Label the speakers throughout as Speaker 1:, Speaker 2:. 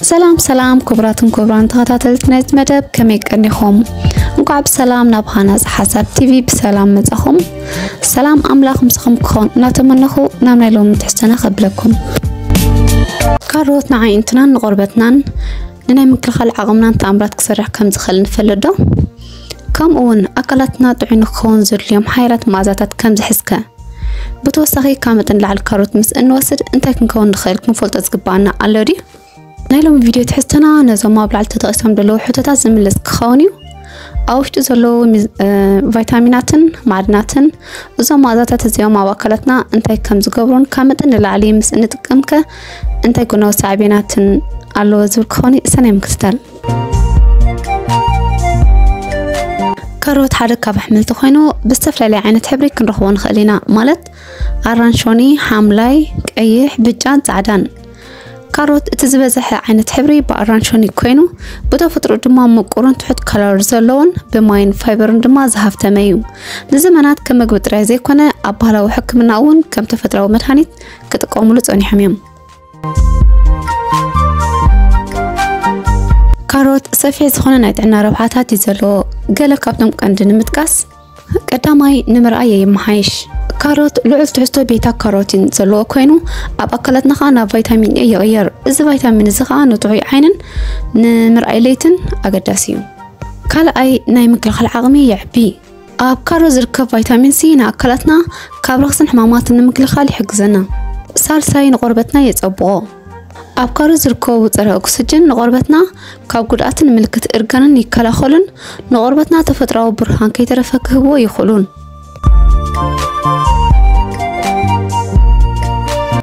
Speaker 1: سلام كبران تغطات نايت مدب كميك أنيخم نقعب سلام نبغانا حسب تيفي بسلام مزخم سلام أملاخ مسخم كون نتمنخو نامنا لهم تحسنا قبلكم كاروت معي انتنا نغربتنا لنا ممكن خلع عقمنا تأمرات كسرح كم زخل نفلده كم اون أكلتنا طعين خون زر اليوم حيرت معزاتات كم زحسكا بتوسخي كامتن لعل كاروت مس انو وسد انتا كنكون نخيلكم فولت ازقبانا ألوري نايلوم فيديو تحسنا نزوما بلعل تتقسم دلو حوتتا زملس كخونيو أوشتو زلو فيتاميناتن معدناتن وزوما معزاتات اليوم وأكلتنا انتا كم زقبرون كامتن للعلي مس انتكمك انتا يكونوا سعبيناتن ألو زور كخوني سنة مكستل كاروت حرك كاب حملته خينو بستفلا لي عينة حبري كنرخوان خلينا مالت أرانشوني حاملاي كأيح بجان زعدان كاروت تزبزح عينة حبري بأرانشوني كوينو بدا فترة دما مقورن تحت كالور زلون بماين فايبرن دما زهاف تميو لزمانات كم قبط رايزي كونه أبهلا وحكمنا أون كم تفترة ومدهانيت كتقوموا لتقوني حميم كاروت سفيع زخونا نايتعنا ربحاتات يزلو قال كابتن قندن متكاس قداماي نمرأي يمحايش كاروت لعل تحستو بيتا كاروتين زلو كوينو أب أكلتنا خانا فيتامين اي يغير إذا فيتامين زخا نطعي عينن نمرأي ليتن أقداسيو كال أي نايمك العغمي يعبي أب كاروت زركب فيتامين سي نا أكلتنا كابرغسن حمامات نمك الخالي حقزنا سالساين غربتنا يتأبغو أب كاروت زركو وطرق أكسجين نغربتنا كاب قدعتن ملكة إرقانن يكالاخولن نغربتنا تفتراو برهان كي ترفك هو يخولون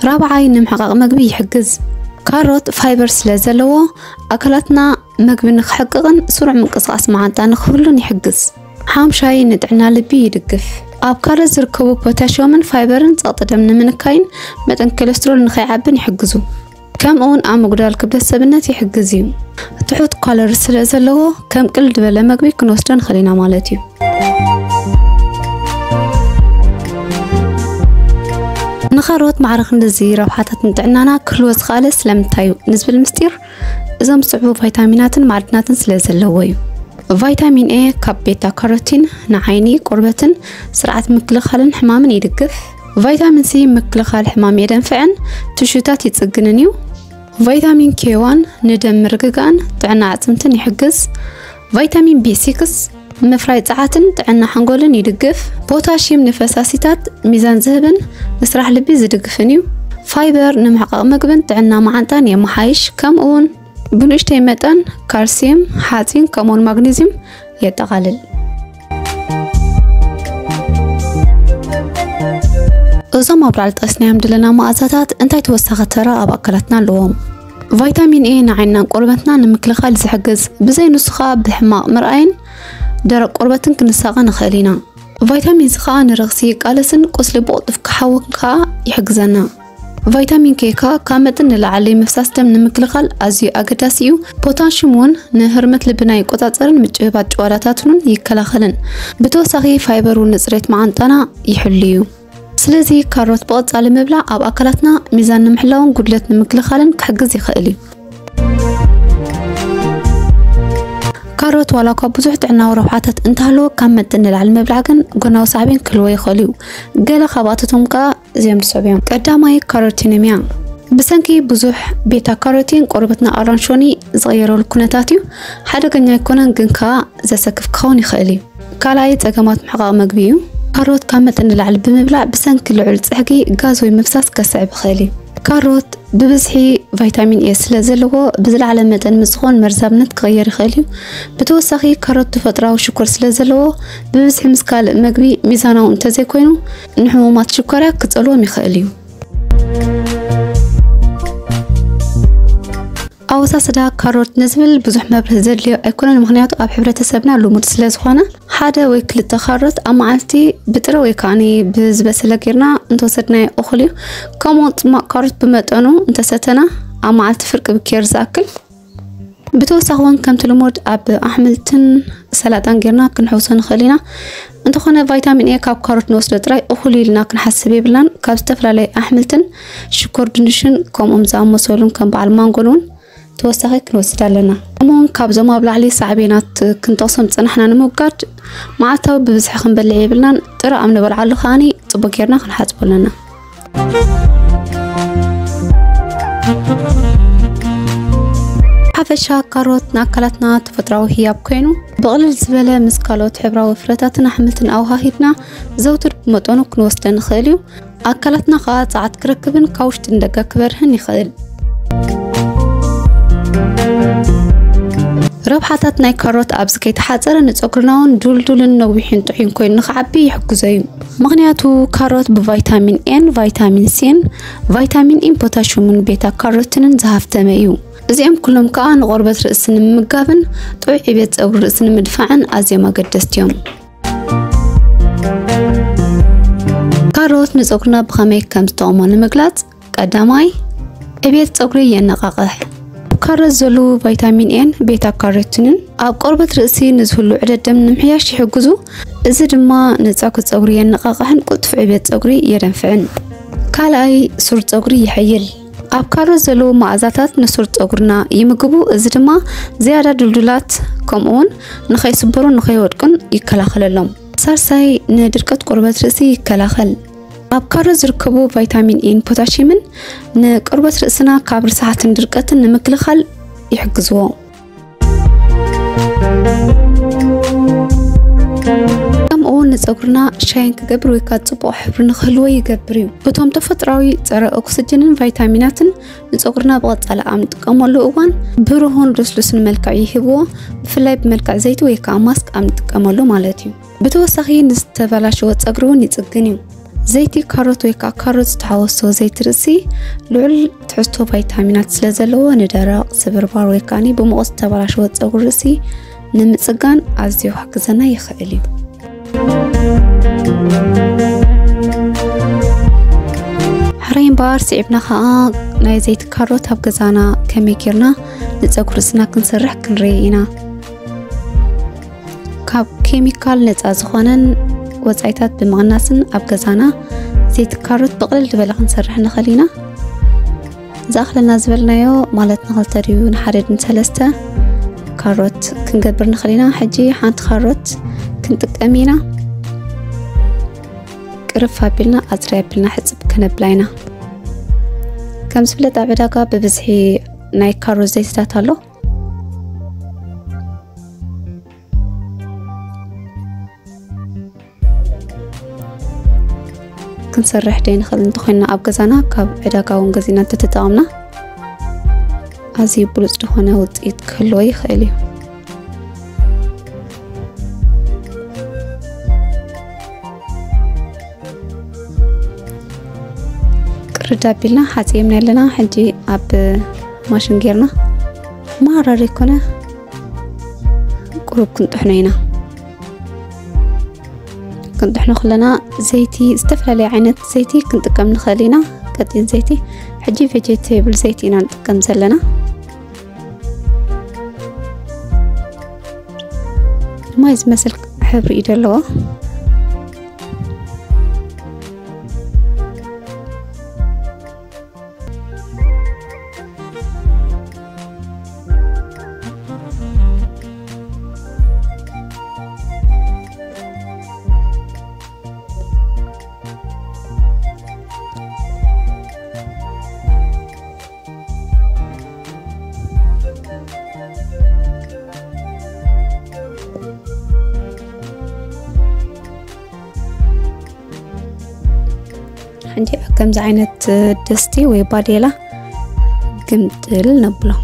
Speaker 1: رابعاي نمحقق مقبي يحقز كاروت فايبر سلازلو أكلاتنا مقبي نخحققن سرع من قصاص معانتا نخولن يحقز حامشاي ندعنا لبي يدقف أب كاروت زركو بوتاشيومن فايبرن تقطدمن منكاين متن كوليسترول نخيعبن يحقزو كم اون مقدار كبد السبنات يحجزيو تحط كالوري سلازلو كم كل دبل مقبي كنوستن خلينا مالتي نخروت معرخ ندزي روحاتات نتعنانا كل وز خالص لم تايو نسبة المستير إذا مصعبو فيتامينات معدنات سلازلويو فيتامين اي كاب بيتا كاروتين نعيني قربة سرعة مكلخال حمام يدقف فيتامين سي مكلخال حمام يدنفعن تشوتات يتسقننيو فيتامين كي1 ندم مرققان تعنا عتمتن يحقز فيتامين بي 6 مفراي تعاتن تعنا حنقولن يدقف بوتاشيوم نفساسيتات ميزان ذهبن نسرح لبي زدقفنيو فايبر نمحقق مقبن تعنا معانتان يمحايش كم اون بنشتي متن كالسيوم حاتين كمون مغنيزيوم يتغلل إذا ما برعلت أسنام دلنا مأزاتات انتي توسخت ترى أب أكلتنا لهم فيتامين اي نعينا قربتنا نمكلخال زحقز بزي نسخة بحماق مرأين درق قربتن كنساقا نخلينا فيتامين سخا نرغسي قالسن قسل بقطف كحوكا يحقزنا فيتامين كيكا كامتن للعلي مفساس دم نمكلخال أزيو أقداسيو بوتاشيومون نهرمت لبناي قطاطرن مجهبات جواراتاتن يكلاخلن بتوسخي فايبر ونزريت معانتنا يحليو سلازي كاروت بقط على مبلع أب أكلتنا ميزان نمحلون قدلت نمكلخالن كحجز يخلي كاروت ولا كابوزح تعنا وروحاتت انتهلو كم متن على المبلع كن قناو صعبين كلوا يخليو قال خباتتهم كا زي مصابين قدامي كاروتينيميا بسنكي بزح بيتا كاروتين قربتنا أرانشوني صغيروا الكونتاتيو حدا كان يكونن جنكا زي سكف كوني خلي كالاي تجمعات محقق مقبيو كاروت كامت ان العلب بمبلع بسن كل علت حقي غازوي مفساس كسعب خالي كاروت ببزحي فيتامين اي سلازلو بزل على مدن مسخون مرزابنت كغير خالي بتوسخي كاروت تفطراو شكر سلازلو ببزحي مسكال مقبي ميزانو انت زي كوينو نحمومات شكرا كتقلو ميخاليو أوساسدا كاروت نزبل بزح مبره زدليو أيكون المغنيات أب حبرة سبنا لومود سلازخوانا حدا ويكل التخرط أما عالتي بتروي كاني بزبس لقيرنا انتو سدنا أخليو كاموت ما كاروت بمتانو انت ستنا أما عالت فرق بكير زاكل بتوسخوان كم تلمود أب أحملتن سلاتان قيرنا كنحوسن خلينا انتو خانا فيتامين اي كاب كاروت نوصل تراي أخلي لنا كنحسبي بلان كاب استفلا لي أحملتن شكور دنشن كوم أمزام مسولون كم بعلمان قولون توسخي كنوسد لنا أمون كابزو ما بلعلي صعبينات كنت أصلا صنحنا نموقات مع تو ببزح خنبلع يبلنا ترى أمن بالعلو خاني طبقيرنا خنحاسب لنا حفشا كاروت ناكلتنا تفتراو هي بكينو بغلل زبالة مسكالوت حبراو فرتاتنا حملتن أو هاهيتنا زوتر بمطونو كنوستن خيليو أكلتنا خاات ساعت كركبن كاوشت ندقا كبرهن يخيل ربحاتات ناي كاروت أبز كي تحاصر نتصقرناون دول نوبيحين طحين كوين نخعبي يحكو زيو مغنياتو كاروت بفيتامين ان فيتامين سين فيتامين ان بوتاشيوم بيتا كاروتين زهافتميو زيهم كلهم كان غربة رأسن مقابن طوي عبيت أو رأسن مدفعن أزيما قدستيهم كاروت نزوقنا بخمي كم ستومان مقلات قداماي عبيت أوغري ينقاقح كاروت زلو فيتامين ان بيتا كاروتين أب قربة رأسي نزهلو عدد دم نمحياش يحقزو إذا ما نزاكو أوغري ينقاقحن قلت في عبيت أوغري يرنفعن كالاي صورة أوغري يحيل أب كاروت زلو معزاتات نصورة أوغرنا يمقبو إذا ما زيادة دلدولات كمون نخي صبرو نخي ودكن يكلاخل اللهم سارساي ندركت قربة رأسي يكلاخل أب كاروت زركبو فيتامين إن بوتاشيوم نقربة رأسنا كابر ساعة ندركت نمكلخل يحجزوه نزقرنا شاين كجبر ويكاتبو حبر نخلوه يجبريو بتوم تفتراوي ترى أكسجين فيتاميناتن نزقرنا بغط على عمد كمالو أوان بروهون رسلس الملكع يهبوه بفلاي بملكع زيت ويكا ماسك عمد كمالو مالتيو بتوسخي نستفلاش وتسقرون يتسقنيو زيتي كاروت ويكا كاروت تحوصو زيت رسي لعل تحستو فيتامينات سلازلو ندرق سبربار ويكاني بمقص تفلاش وتسقر رسي نمتسقان عزيو حقزنا يخيليو حرين بار سيبنا خا ناي زيت كاروت هبقزانا كميكيرنا نتساقر رسنا كنسرح كنرينا كاب كيميكال نتازخوانن وزايتات بمغناسن أبقزانا زيت كاروت بقلل دبلا كنسرح نخلينا زاخلنا زبلنايو مالتنا غلطريو نحرد نسلسته كاروت كنقبر نخلينا حجي حانت كاروت كنتك أمينة قرفها بلنا أزرع بلنا حسب كنبلاينا كم سبلة عبداقة ببزحي ناي كاروت زيتات هلو كنسرح دين خلنا تخينا أبقزانا كاب عداقة ونقزينا تتطعمنا أزي بلوز دخونا وطيت كلوي خيلي ردابيلنا حتى يمنا لنا حجي أب ماشين غيرنا ما راريكونا قروب كنت حنينا كنت حنا خلنا زيتي استفلا لي عينت زيتي كنت كم نخلينا قدين زيتي حجي فيجيتابل زيتي نتقم زلنا ما يزمسل حبر إيدلوا عندي كم زعينت دستي ويباديلا قمتل نبله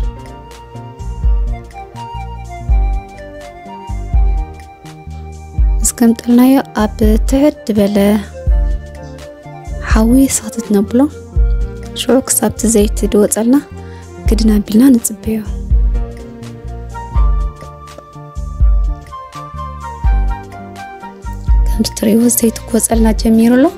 Speaker 1: بس قمتلنا يا أب تعد بلا حاوي صوتت نبله شو كسبت زيت دوت لنا قدنا بلنا نتبيه كم تريو زيت كوز لنا جميل له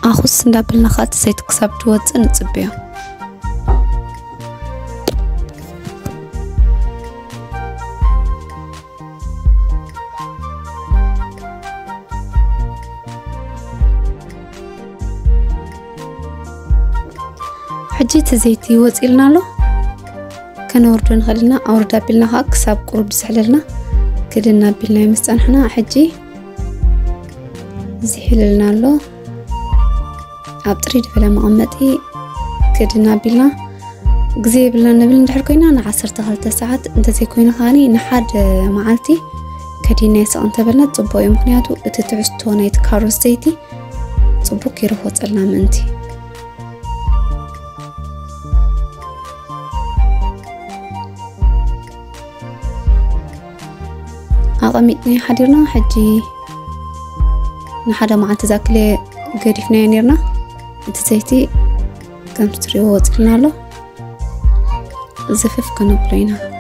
Speaker 1: أخص ندبلنا خات زيت كسبت واتس نتبيه حجيت زيتي وصلنا له كنوردن خلينا أوردا بلنا هاك ساب قرب سحللنا كدنا بلنا مستنحنا حجي زحللنا له عبطريد فلا مقمتي كدنا بلنا غزي بلنا نبل ندحر كوينا نا 12 ساعات انت زي كوينا خاني نحد معلتي كدينا سو انت بلنا صبو مخنياتو اتتعستو نايت كاروس زيتي صبو كيرو وصلنا منتي أقمتني حديرنا حجي نحدا معلت زاكلي قريفنا نيرنا انت زيتي كم تريو وصلنا له زفف كنبرينا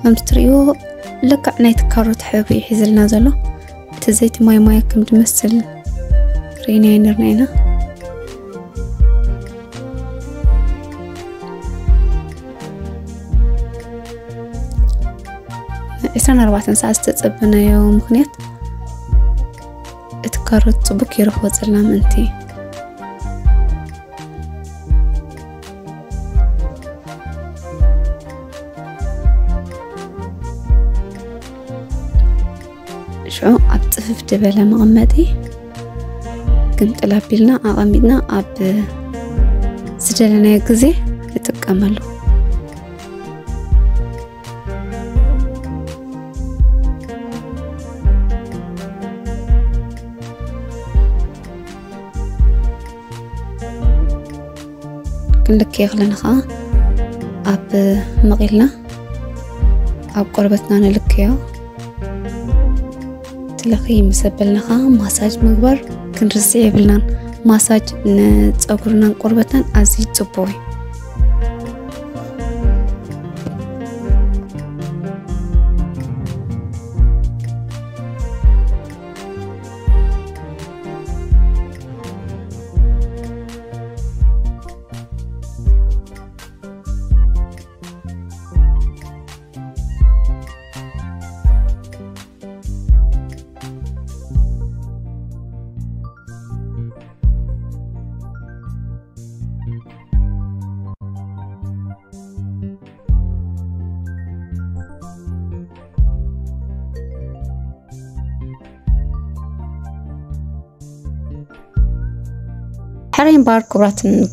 Speaker 1: أمتريو لك عنايت كاروت حبي حزلنا زلو تزيت ماي كم تمثل رينا نرنينا إسانا 4 ساعات تتصبنا يوم مخنيات اتكاروت صبوك يروح وصلنا منتي شو عبطفف دبل مقمتي كنت لابيلنا أقمدنا أب سجلنا يجزي يتكملوا كلك يغلنا خا أب مغيلنا أب قربتنا نلكيو تلقي مسبلنا خا ماساج مغبر كنرسي بلنا ماساج نصغرنا قربتنا ازي صبوي حرين بار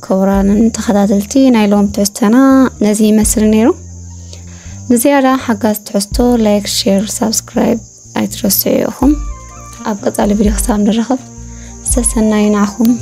Speaker 1: كوران تخدادلتي نايلوم تحستنا نزي مسر نيرو نزيادة حقاس تحستو لايك شير سبسكرايب ايترسيوهم أبقى على فيديو خسام نرخب سسنا ينعخم